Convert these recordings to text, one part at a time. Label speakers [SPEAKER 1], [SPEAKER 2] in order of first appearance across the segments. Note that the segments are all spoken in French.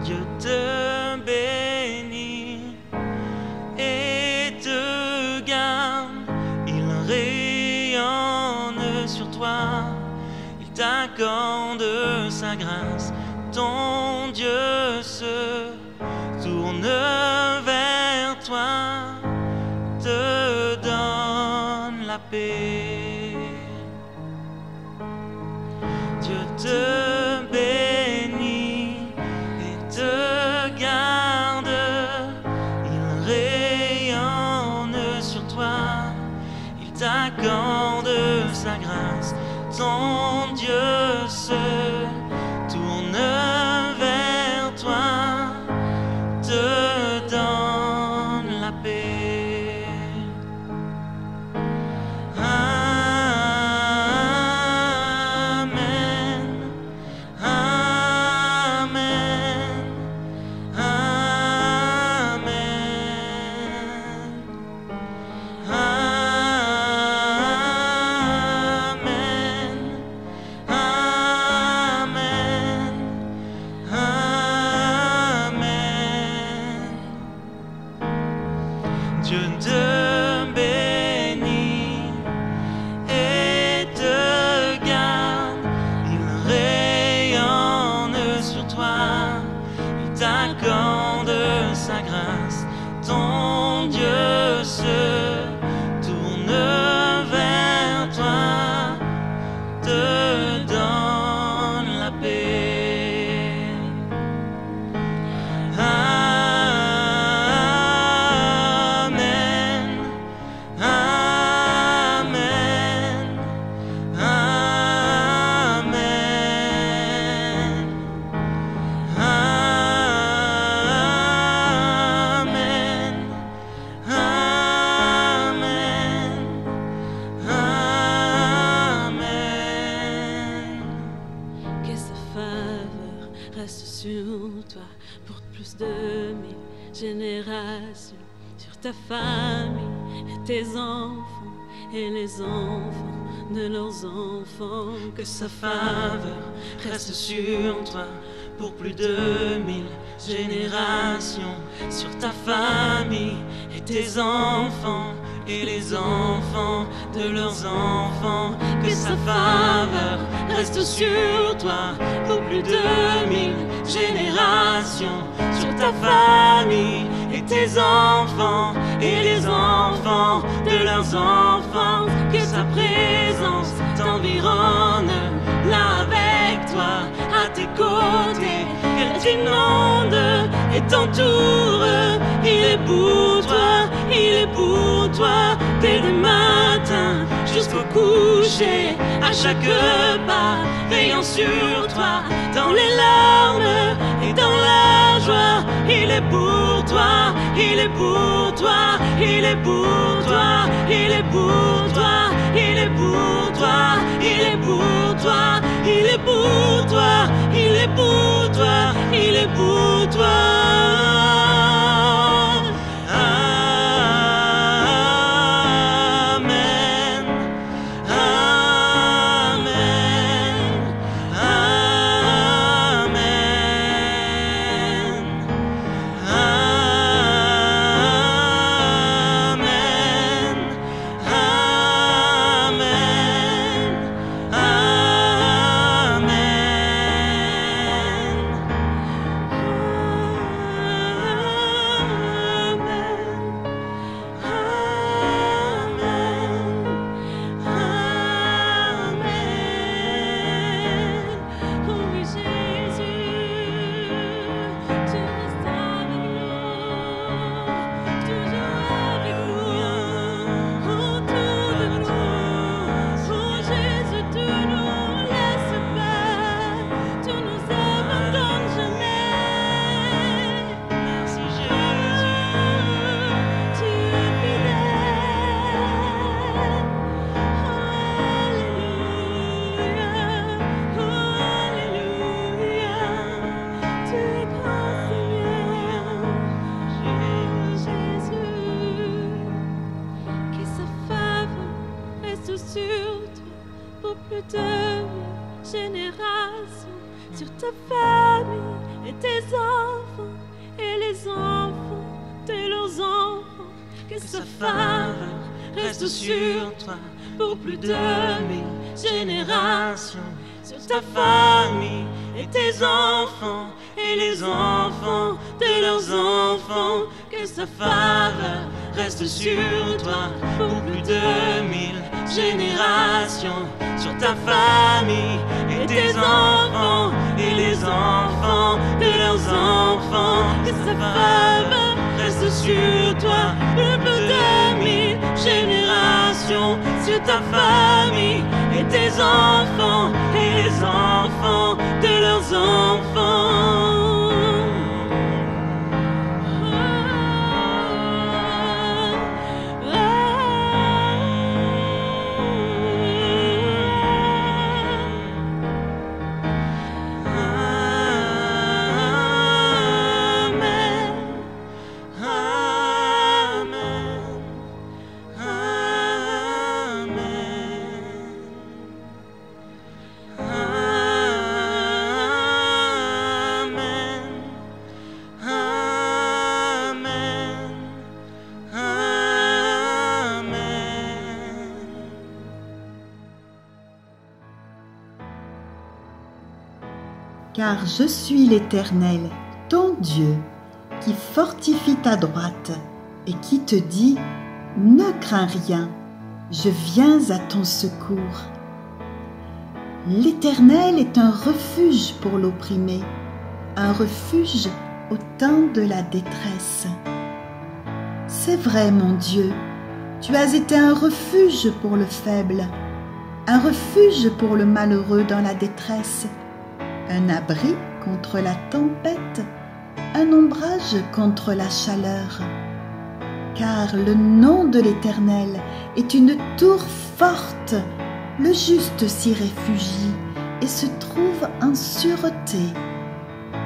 [SPEAKER 1] Dieu te bénit et te garde, il rayonne sur toi, il t'accorde sa grâce, ton Dieu se tourne vers toi, te donne la paix. Dieu te bénit et te garde, il rayonne sur toi, il t'accorde sa grâce, ton Dieu se tourne vers toi, te donne la paix. Amen, amen, amen, amen, amen, amen. Dieu te bénit et te garde, il rayonne sur toi, il t'accorde sa grâce, ton Dieu se tourne vers toi, te donne la paix. Amen, amen, amen, amen, amen, amen.
[SPEAKER 2] Que sa faveur reste sur toi pour plus de 1000 générations, sur ta famille et tes enfants et les enfants de leurs enfants.
[SPEAKER 1] Que sa faveur reste sur toi pour plus de 1000 générations, sur ta famille et tes enfants et les enfants de leurs enfants. Que sa faveur reste sur toi pour plus de 1000 générations, sur ta famille et tes enfants et les enfants de leurs enfants. Que sa présence t'environne là avec toi, à tes côtés, qu'elle t'inonde et t'entoure. Il est pour toi, il est pour toi, dès le matin jusqu'au coucher, à chaque pas, veillant sur toi, dans les larmes et dans la joie. Il est pour toi, il est pour toi, il est pour toi, il est pour toi, il est pour toi, il est pour toi, il est pour toi, il est pour toi, il est pour toi. Amen, amen, amen, amen, amen, amen.
[SPEAKER 2] ta famille et tes enfants et les enfants de leurs enfants. Que sa faveur reste sur toi pour plus de 1000 générations, sur ta famille et tes enfants et les enfants de leurs enfants. Que sa faveur reste sur toi pour plus de 1000 générations, sur ta famille et tes enfants et les enfants de leurs enfants. Que sa faveur reste sur toi pour plus de 1000 générations, sur ta famille et tes enfants et les enfants de leurs enfants.
[SPEAKER 3] Car je suis l'Éternel, ton Dieu, qui fortifie ta droite et qui te dit, ne crains rien, je viens à ton secours. L'Éternel est un refuge pour l'opprimé, un refuge au temps de la détresse. C'est vrai, mon Dieu, tu as été un refuge pour le faible, un refuge pour le malheureux dans la détresse, un abri contre la tempête, un ombrage contre la chaleur. Car le nom de l'Éternel est une tour forte, le juste s'y réfugie et se trouve en sûreté.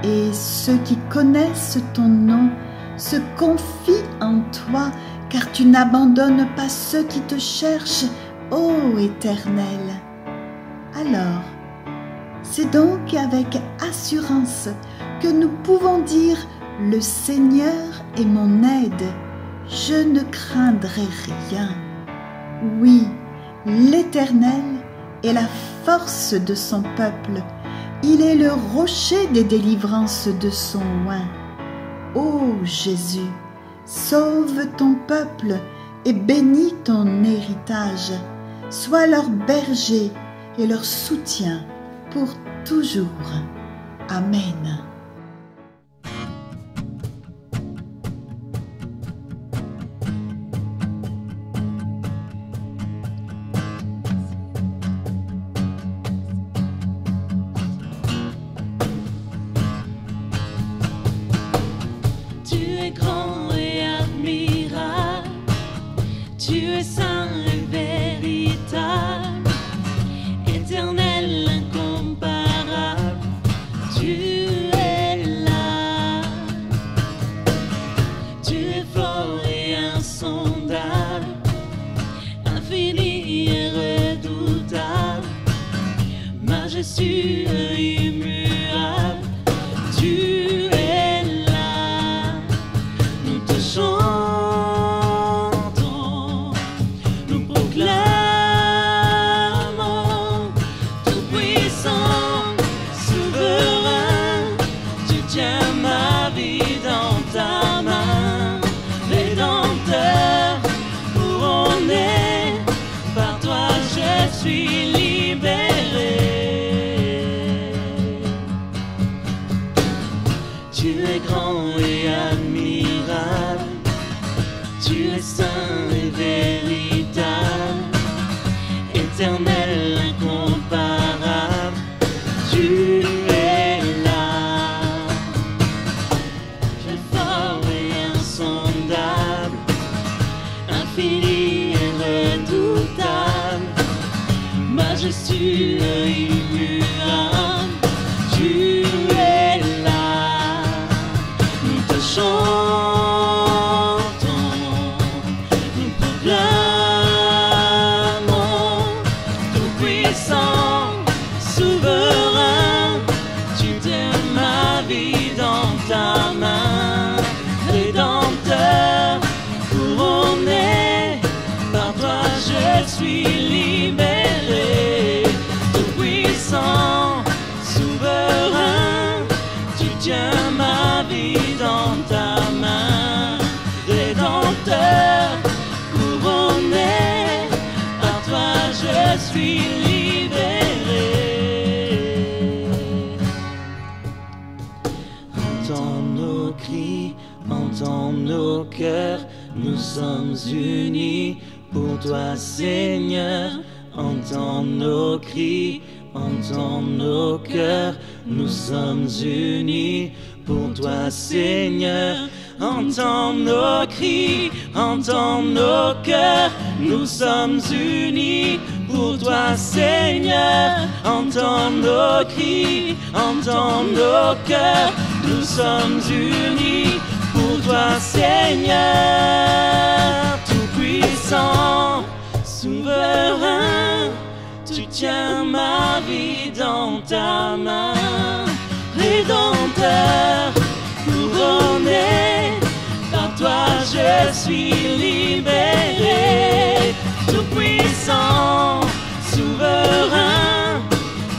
[SPEAKER 3] Et ceux qui connaissent ton nom se confient en toi, car tu n'abandonnes pas ceux qui te cherchent, ô Éternel. Alors, c'est donc avec assurance que nous pouvons dire « Le Seigneur est mon aide, je ne craindrai rien ». Oui, l'Éternel est la force de son peuple, il est le rocher des délivrances de son oint. Ô Jésus, sauve ton peuple et bénis ton héritage, sois leur berger et leur soutien pour toujours. Amen.
[SPEAKER 2] Tu es grand et admirable, tu es saint et véritable, éternel, incomparable, tu es là. Tu es fort et insondable, infini et redoutable, majestueux et immuable, tu es là. Nous te chantons, nous proclamons, tout-puissant, souverain, tu tiens ma vie dans ta main, Rédempteur, couronné, par toi je suis libéré. Tu es grand et admirable, tu es saint et véritable, éternel, incomparable, tu es là. Tu es fort et insondable, infini et redoutable, majestueux et immuable, tu es là. Nous te chantons, nous proclamons, tout-puissant, souverain, tu tiens
[SPEAKER 1] entends nos cris, entends nos cœurs, nous sommes unis pour toi Seigneur. Entends nos cris, entends nos cœurs, nous sommes unis pour toi Seigneur. Entends nos cris, entends nos cœurs, nous sommes unis pour toi Seigneur. Entends nos cris, entends nos cœurs, nous sommes unis pour toi Seigneur. Tout-puissant, souverain, tu tiens ma vie dans ta main. Rédempteur, couronné, par toi je suis libéré. Tout-puissant, souverain,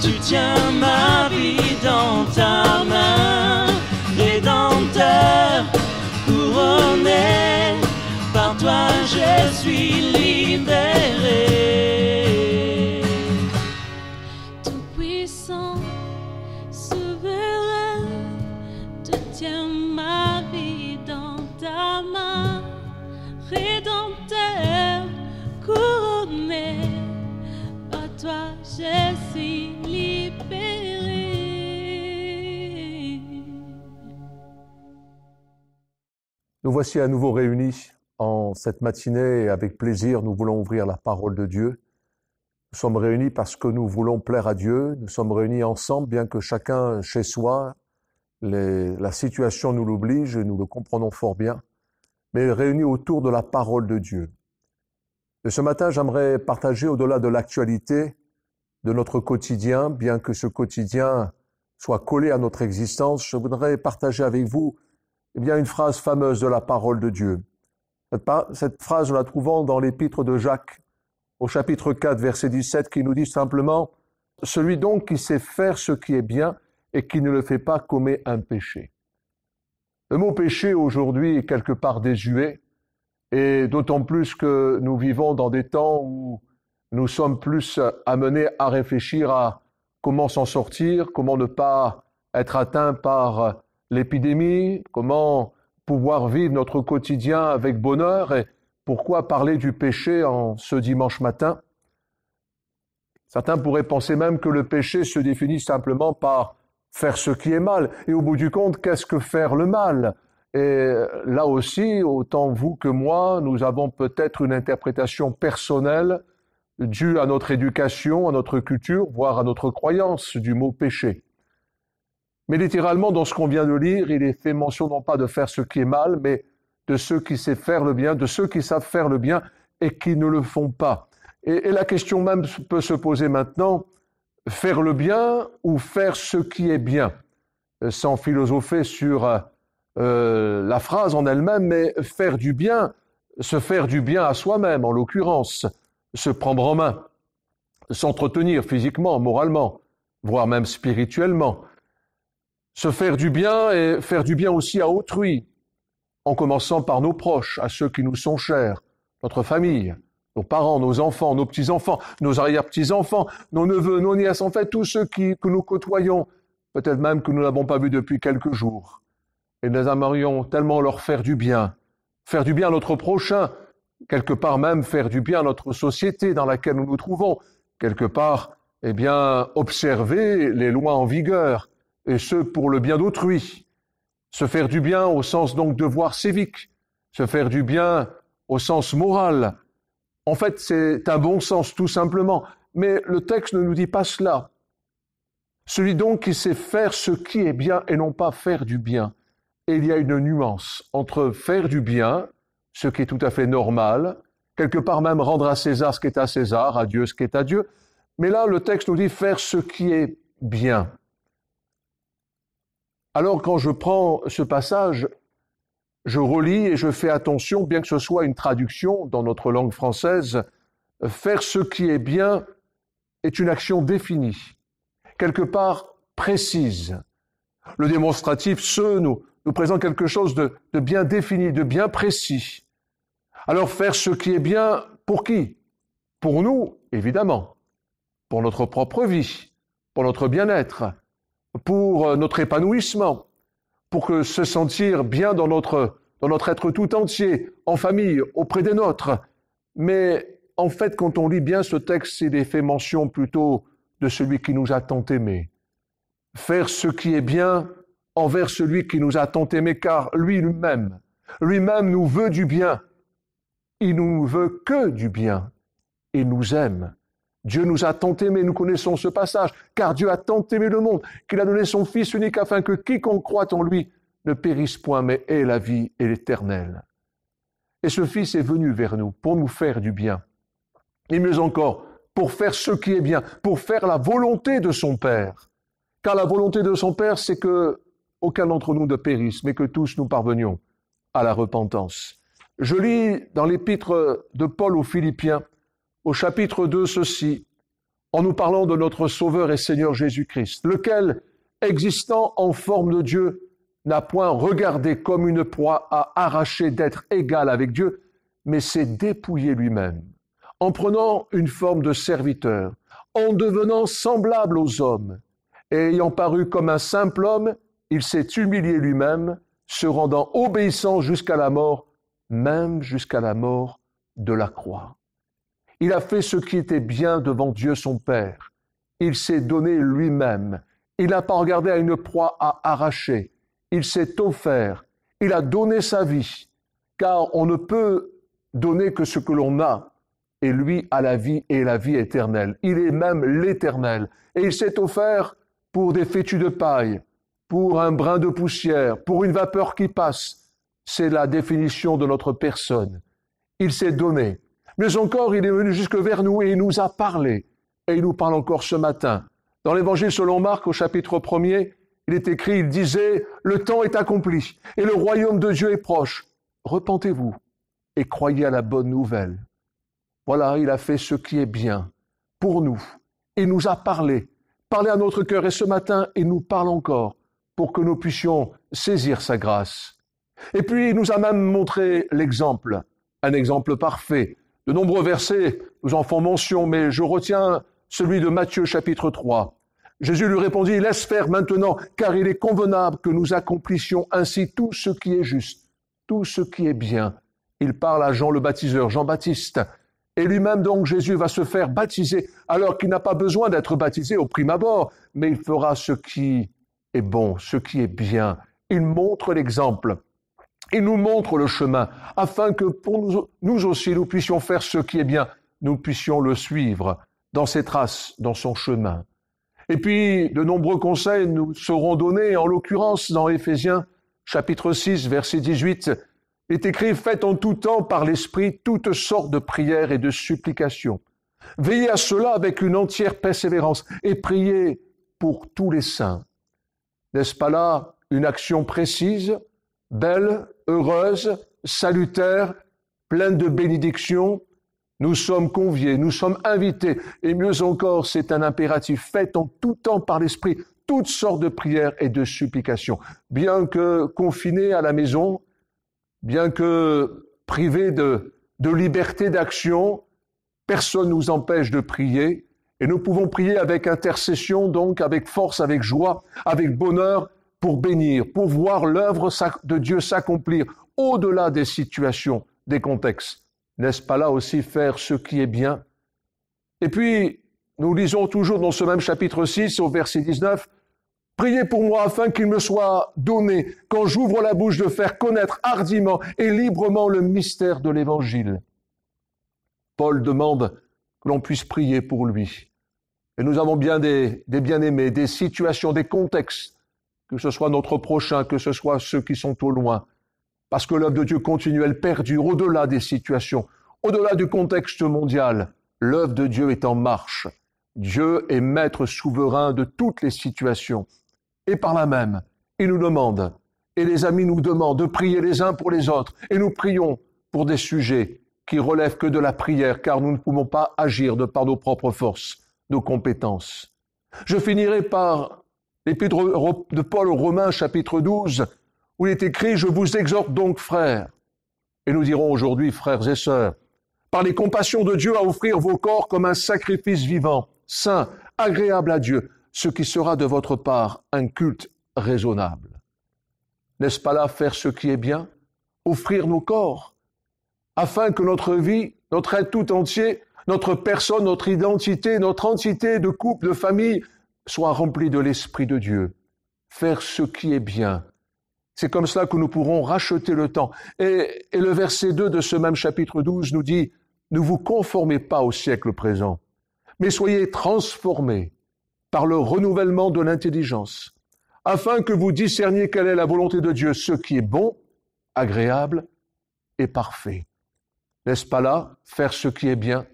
[SPEAKER 1] tu tiens ma vie dans ta main. Rédempteur, couronné, par toi je suis libéré.
[SPEAKER 2] Tout-puissant, souverain, tu tiens ma vie dans ta main. Rédempteur, couronné, par toi je suis libéré.
[SPEAKER 4] Nous voici à nouveau réunis en cette matinée et avec plaisir, nous voulons ouvrir la parole de Dieu. Nous sommes réunis parce que nous voulons plaire à Dieu. Nous sommes réunis ensemble, bien que chacun chez soi, la situation nous l'oblige, nous le comprenons fort bien, mais réunis autour de la parole de Dieu. Et ce matin, j'aimerais partager au-delà de l'actualité de notre quotidien, bien que ce quotidien soit collé à notre existence, je voudrais partager avec vous une phrase fameuse de la parole de Dieu. Cette phrase, nous la trouvons dans l'épître de Jacques, au chapitre 4, verset 17, qui nous dit simplement « Celui donc qui sait faire ce qui est bien et qui ne le fait pas commet un péché. » Le mot péché aujourd'hui est quelque part désuet, et d'autant plus que nous vivons dans des temps où nous sommes plus amenés à réfléchir à comment s'en sortir, comment ne pas être atteint par l'épidémie, comment pouvoir vivre notre quotidien avec bonheur et pourquoi parler du péché en ce dimanche matin. Certains pourraient penser même que le péché se définit simplement par faire ce qui est mal. Et au bout du compte, qu'est-ce que faire le mal ? Et là aussi, autant vous que moi, nous avons peut-être une interprétation personnelle due à notre éducation, à notre culture, voire à notre croyance du mot péché. Mais littéralement, dans ce qu'on vient de lire, il est fait mention non pas de faire ce qui est mal, mais de ceux qui savent faire le bien, de ceux qui savent faire le bien et qui ne le font pas. Et la question même peut se poser maintenant, faire le bien ou faire ce qui est bien? Sans philosopher sur la phrase en elle-même, mais faire du bien, se faire du bien à soi-même, en l'occurrence, se prendre en main, s'entretenir physiquement, moralement, voire même spirituellement. Se faire du bien et faire du bien aussi à autrui, en commençant par nos proches, à ceux qui nous sont chers, notre famille, nos parents, nos enfants, nos petits-enfants, nos arrière-petits-enfants, nos neveux, nos nièces, en fait tous ceux que nous côtoyons, peut-être même que nous n'avons pas vus depuis quelques jours. Et nous aimerions tellement leur faire du bien à notre prochain, quelque part même faire du bien à notre société dans laquelle nous nous trouvons, quelque part, observer les lois en vigueur, et ce pour le bien d'autrui. Se faire du bien au sens donc devoir civique, se faire du bien au sens moral. En fait, c'est un bon sens tout simplement, mais le texte ne nous dit pas cela. Celui donc qui sait faire ce qui est bien et non pas faire du bien. Et il y a une nuance entre faire du bien, ce qui est tout à fait normal, quelque part même rendre à César ce qui est à César, à Dieu ce qui est à Dieu, mais là le texte nous dit faire ce qui est bien. Alors quand je prends ce passage, je relis et je fais attention, bien que ce soit une traduction dans notre langue française, faire ce qui est bien est une action définie, quelque part précise. Le démonstratif nous présente quelque chose de bien défini, de bien précis. Alors faire ce qui est bien, pour qui? Pour nous, évidemment, pour notre propre vie, pour notre bien-être, pour notre épanouissement, pour que se sentir bien dans notre être tout entier, en famille, auprès des nôtres. Mais en fait, quand on lit bien ce texte, il est fait mention plutôt de celui qui nous a tant aimés. Faire ce qui est bien envers celui qui nous a tant aimés, car lui-même nous veut du bien. Il nous veut que du bien. Il nous aime. Dieu nous a tant aimés, nous connaissons ce passage, car Dieu a tant aimé le monde qu'il a donné son Fils unique afin que quiconque croit en lui ne périsse point, mais ait la vie et l'éternel. Et ce Fils est venu vers nous pour nous faire du bien. Et mieux encore, pour faire ce qui est bien, pour faire la volonté de son Père. Car la volonté de son Père, c'est que aucun d'entre nous ne périsse, mais que tous nous parvenions à la repentance. Je lis dans l'épître de Paul aux Philippiens, au chapitre 2, ceci, en nous parlant de notre Sauveur et Seigneur Jésus-Christ, lequel, existant en forme de Dieu, n'a point regardé comme une proie à arracher d'être égal avec Dieu, mais s'est dépouillé lui-même, en prenant une forme de serviteur, en devenant semblable aux hommes, et ayant paru comme un simple homme, il s'est humilié lui-même, se rendant obéissant jusqu'à la mort, même jusqu'à la mort de la croix. Il a fait ce qui était bien devant Dieu son Père. Il s'est donné lui-même. Il n'a pas regardé à une proie à arracher. Il s'est offert. Il a donné sa vie. Car on ne peut donner que ce que l'on a. Et lui a la vie et la vie éternelle. Il est même l'éternel. Et il s'est offert pour des fétus de paille, pour un brin de poussière, pour une vapeur qui passe. C'est la définition de notre personne. Il s'est donné. Mais encore, il est venu jusque vers nous et il nous a parlé. Et il nous parle encore ce matin. Dans l'Évangile selon Marc, au chapitre 1er, il est écrit, il disait, « Le temps est accompli et le royaume de Dieu est proche. Repentez-vous et croyez à la bonne nouvelle. » Voilà, il a fait ce qui est bien pour nous. Il nous a parlé à notre cœur. Et ce matin, il nous parle encore pour que nous puissions saisir sa grâce. Et puis, il nous a même montré l'exemple, un exemple parfait. De nombreux versets nous en font mention, mais je retiens celui de Matthieu chapitre 3. Jésus lui répondit, « Laisse faire maintenant, car il est convenable que nous accomplissions ainsi tout ce qui est juste, tout ce qui est bien. » Il parle à Jean le baptiseur, Jean-Baptiste. Et lui-même donc, Jésus va se faire baptiser, alors qu'il n'a pas besoin d'être baptisé au prime abord, mais il fera ce qui est bon, ce qui est bien. Il montre l'exemple. Il nous montre le chemin, afin que pour nous aussi, nous puissions faire ce qui est bien, nous puissions le suivre dans ses traces, dans son chemin. Et puis, de nombreux conseils nous seront donnés, en l'occurrence dans Éphésiens, chapitre 6, verset 18, il est écrit « Faites en tout temps par l'Esprit toutes sortes de prières et de supplications. Veillez à cela avec une entière persévérance et priez pour tous les saints. » N'est-ce pas là une action précise, belle, heureuse, salutaire, pleine de bénédictions? Nous sommes conviés, nous sommes invités, et mieux encore, c'est un impératif. Faites en tout temps par l'Esprit toutes sortes de prières et de supplications. Bien que confinés à la maison, bien que privés de liberté d'action, personne ne nous empêche de prier, et nous pouvons prier avec intercession, donc avec force, avec joie, avec bonheur, pour bénir, pour voir l'œuvre de Dieu s'accomplir au-delà des situations, des contextes. N'est-ce pas là aussi faire ce qui est bien? Et puis, nous lisons toujours dans ce même chapitre 6, au verset 19, « Priez pour moi afin qu'il me soit donné, quand j'ouvre la bouche, de faire connaître hardiment et librement le mystère de l'Évangile. » Paul demande que l'on puisse prier pour lui. Et nous avons bien des bien-aimés, des situations, des contextes, que ce soit notre prochain, que ce soit ceux qui sont au loin, parce que l'œuvre de Dieu continue, elle perdure au-delà des situations, au-delà du contexte mondial. L'œuvre de Dieu est en marche. Dieu est maître souverain de toutes les situations. Et par là même, il nous demande, et les amis nous demandent de prier les uns pour les autres, et nous prions pour des sujets qui relèvent que de la prière, car nous ne pouvons pas agir de par nos propres forces, nos compétences. Je finirai par l'épître de Paul aux Romains, chapitre 12, où il est écrit « Je vous exhorte donc, frères », et nous dirons aujourd'hui, frères et sœurs, par les compassions de Dieu, à offrir vos corps comme un sacrifice vivant, saint, agréable à Dieu, ce qui sera de votre part un culte raisonnable. N'est-ce pas là faire ce qui est bien? Offrir nos corps, afin que notre vie, notre être tout entier, notre personne, notre identité, notre entité de couple, de famille, soit remplie de l'Esprit de Dieu. Faire ce qui est bien. C'est comme cela que nous pourrons racheter le temps. Et le verset 2 de ce même chapitre 12 nous dit, « Ne vous conformez pas au siècle présent, mais soyez transformés par le renouvellement de l'intelligence, afin que vous discerniez quelle est la volonté de Dieu, ce qui est bon, agréable et parfait. » N'est-ce pas là, faire ce qui est bien,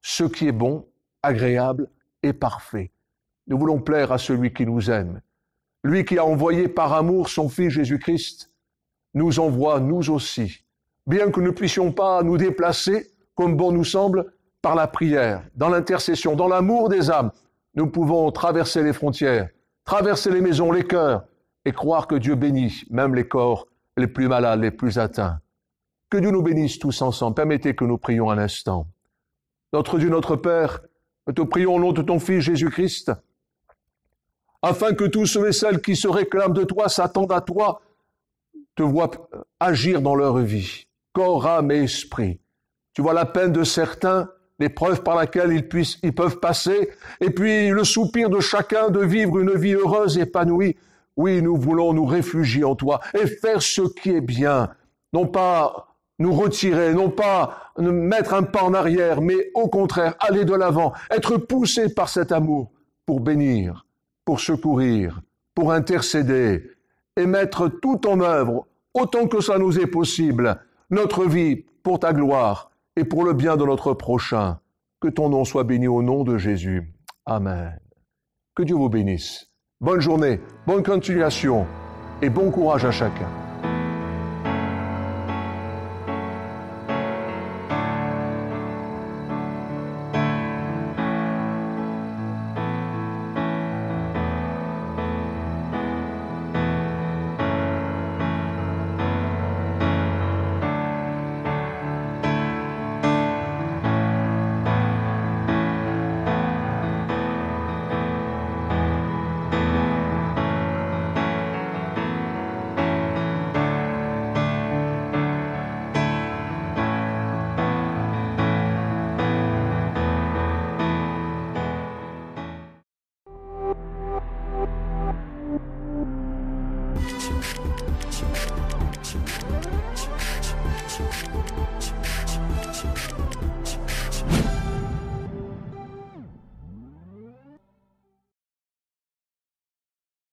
[SPEAKER 4] ce qui est bon, agréable et parfait. Nous voulons plaire à celui qui nous aime. Lui qui a envoyé par amour son Fils Jésus-Christ, nous envoie nous aussi, bien que nous ne puissions pas nous déplacer, comme bon nous semble, par la prière, dans l'intercession, dans l'amour des âmes. Nous pouvons traverser les frontières, traverser les maisons, les cœurs, et croire que Dieu bénit même les corps les plus malades, les plus atteints. Que Dieu nous bénisse tous ensemble. Permettez que nous prions un instant. Notre Dieu, notre Père, nous te prions au nom de ton Fils Jésus-Christ, afin que tous ceux et celles qui se réclament de toi, s'attendent à toi, te voient agir dans leur vie, corps, âme et esprit. Tu vois la peine de certains, l'épreuve par laquelle ils peuvent passer, et puis le soupir de chacun de vivre une vie heureuse, épanouie. Oui, nous voulons nous réfugier en toi et faire ce qui est bien, non pas nous retirer, non pas mettre un pas en arrière, mais au contraire, aller de l'avant, être poussé par cet amour pour bénir, pour secourir, pour intercéder et mettre tout en œuvre, autant que ça nous est possible, notre vie pour ta gloire et pour le bien de notre prochain. Que ton nom soit béni au nom de Jésus. Amen. Que Dieu vous bénisse. Bonne journée, bonne continuation et bon courage à chacun.